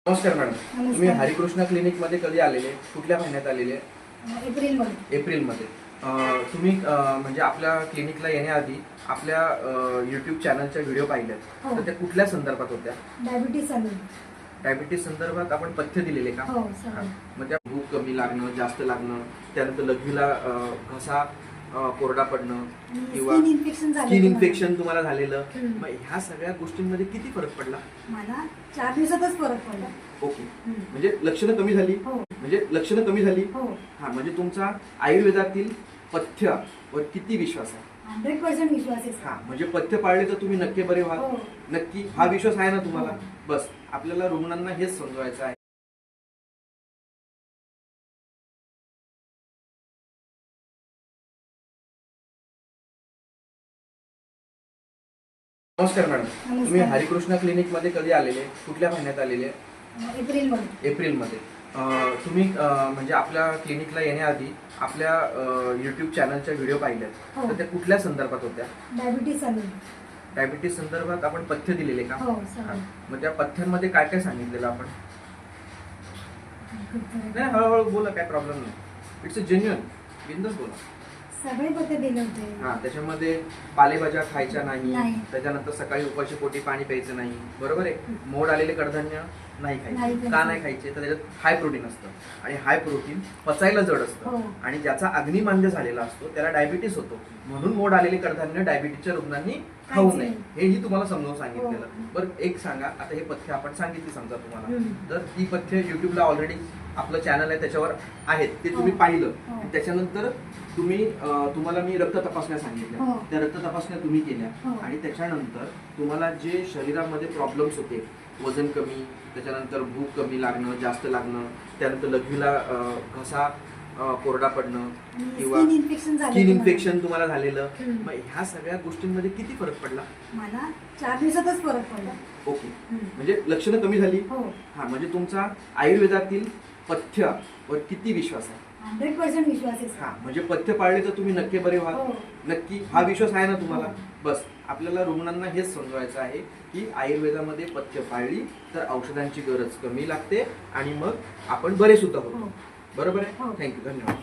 नमस्कार मॅडम. तुम्ही नमस्कार. हरिकृष्ण क्लिनिक मध्ये कधी आलेले, कुठल्या महिन्यात आलेले? एप्रिलमध्ये. तुम्ही म्हणजे आपल्या क्लिनिकला येण्याआधी आपल्या YouTube चॅनलच्या व्हिडिओ पाहिलेत, हो. तर त्या कुठल्या संदर्भात होत्या? डायबिटीस डायबिटीस संदर्भात आपण पथ्य दिलेले का? हो, सगळं. हां. मग त्या भूक कमी लागणं, जास्त लागणं, त्यानंतर लघवीला घसा कोरडा पडणं किंवा स्किन इन्फेक्शन तुम्हाला झालेलं, मग ह्या सगळ्या गोष्टींमध्ये किती फरक पडला? मला 4 दिवसातच फरक पडला. ओके. म्हणजे लक्षणं कमी झाली? हो. हो. हा, म्हणजे तुमचा आयुर्वेदातील पथ्यावर किती विश्वास आहे? 100% विश्वास आहे. हा, म्हणजे पथ्य पाळले तर तुम्ही नक्की बरे व्हाल? हो. नक्की हा विश्वास आहे ना तुम्हाला? हो. बस आपल्याला रुग्णांना हेच समजवायचं आहे. नमस्कार मॅडम. नमस्कार. तुम्ही हरिकृष्ण क्लिनिक मध्ये कधी आलेले, कुठल्या महिन्यात आलेले? एप्रिलमध्ये. तुम्ही म्हणजे आपल्या क्लिनिकला येण्याआधी आपल्या YouTube चॅनलच्या व्हिडिओ पाहिलेत, हो. तर त्या कुठल्या संदर्भात होत्या? डायबिटीस डायबिटीस संदर्भात आपण पथ्य दिलेले का? हो, सगळं. हां. मग त्या पथ्यांमध्ये काय काय सांगितलेलं आपण? नाही, हळूहळू बोला, काय प्रॉब्लेम नाही. इट्स अ जेन्युइन, बिंदास बोला. सगळे पथ्य दिले होते. हा, त्याच्यामध्ये पालेभाज्या खायच्या नाही, नाही. त्याच्यानंतर सकाळी उपाशी पोटी पाणी प्यायचं नाही, बरोबर आहे. मोड आलेले कडधान्य नाही नाही खायचे. खायचे. का नाही खायचे? तर त्याच्यात हाय प्रोटीन असतं आणि हाय प्रोटीन पचायला जड असतं, हो. आणि ज्याचा अग्निमांद्य झालेला असतो त्याला डायबिटीस होतो. म्हणून मोड आलेले कडधान्य डायबिटीसच्या रुग्णांनी खाऊ खायचे नये, नाही. हेही तुम्हाला समजावून सांगितलेलं. हो. बरं, एक सांगा, आता हे पथ्य आपण सांगितली समजा तुम्हाला, हम्म. तर ती पथ्य युट्यूबला ऑलरेडी आपलं चॅनल आहे त्याच्यावर आहेत, ते तुम्ही हो. पाहिलं. हो. त्याच्यानंतर तुम्हाला मी रक्त तपासण्या सांगितल्या, हो. त्या रक्त तपासण्या तुम्ही केल्या, हो. आणि त्याच्यानंतर तुम्हाला जे शरीरामध्ये प्रॉब्लेम्स होते, वजन कमी, त्याच्यानंतर भूक कमी लागणं, जास्त लागणं, त्यानंतर लघवीला घसा कोरडा पडणं किंवा स्किन इन्फेक्शन तुम्हाला झालेलं, मग ह्या सगळ्या गोष्टींमध्ये किती फरक पडला? मला 4 दिवसातच फरक पडला. ओके. म्हणजे लक्षणं कमी झाली? हो. हा, म्हणजे तुमचा आयुर्वेदातील पथ्यावर किती विश्वास आहे? 100% विश्वास आहे. हा, म्हणजे पथ्य पाळले तर तुम्ही नक्की बरे व्हाल? हो. नक्की हा विश्वास आहे ना तुम्हाला? हो. बस आपल्याला रुग्णांना हेच समजवायचं आहे की आयुर्वेदामध्ये पथ्य पाळली तर औषधांची गरज कमी लागते आणि मग आपण बरे सुद्धा होतो. हो. बरोबर आहे. हो. थँक्यू, धन्यवाद.